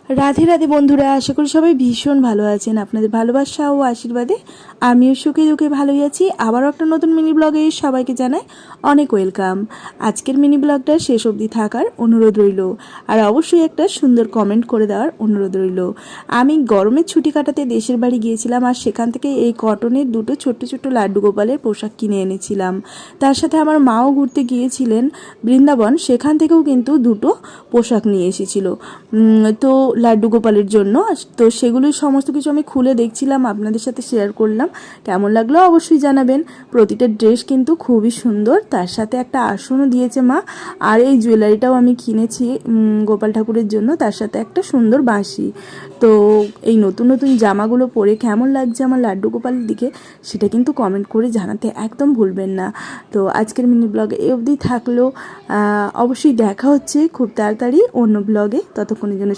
রাধে রাধে বন্ধুরা, আশা করি সবাই ভীষণ ভালো আছেন। আপনাদের ভালোবাসা ও আশীর্বাদে আমিও সুখে দুঃখে ভালোই আছি। আবারও একটা নতুন মিনি ব্লগে সবাইকে জানাই অনেক ওয়েলকাম। আজকের মিনি ব্লগটা শেষ অবধি থাকার অনুরোধ রইল, আর অবশ্যই একটা সুন্দর কমেন্ট করে দেওয়ার অনুরোধ রইল। আমি গরমের ছুটি কাটাতে দেশের বাড়ি গিয়েছিলাম, আর সেখান থেকে এই কটনের দুটো ছোট্ট ছোট্ট লাড্ডু গোপালের পোশাক কিনে এনেছিলাম। তার সাথে আমার মাও ঘুরতে গিয়েছিলেন বৃন্দাবন, সেখান থেকেও কিন্তু দুটো পোশাক নিয়ে এসেছিল তো লাড্ডু গোপালের জন্য। তো সেগুলো সমস্ত কিছু আমি খুলে দেখছিলাম, আপনাদের সাথে শেয়ার করলাম। কেমন লাগলো অবশ্যই জানাবেন। প্রতিটা ড্রেস কিন্তু খুবই সুন্দর, তার সাথে একটা আসনও দিয়েছে মা। আর এই জুয়েলারিটাও আমি কিনেছি গোপাল ঠাকুরের জন্য, তার সাথে একটা সুন্দর বাঁশি। তো এই নতুন নতুন জামাগুলো পরে কেমন লাগছে আমার লাড্ডু গোপালের দিকে, সেটা কিন্তু কমেন্ট করে জানাতে একদম ভুলবেন না। তো আজকের মিনি ব্লগে এই অবধি থাকলো। অবশ্যই দেখা হচ্ছে খুব তাড়াতাড়ি অন্য ব্লগে। ততক্ষণের জন্য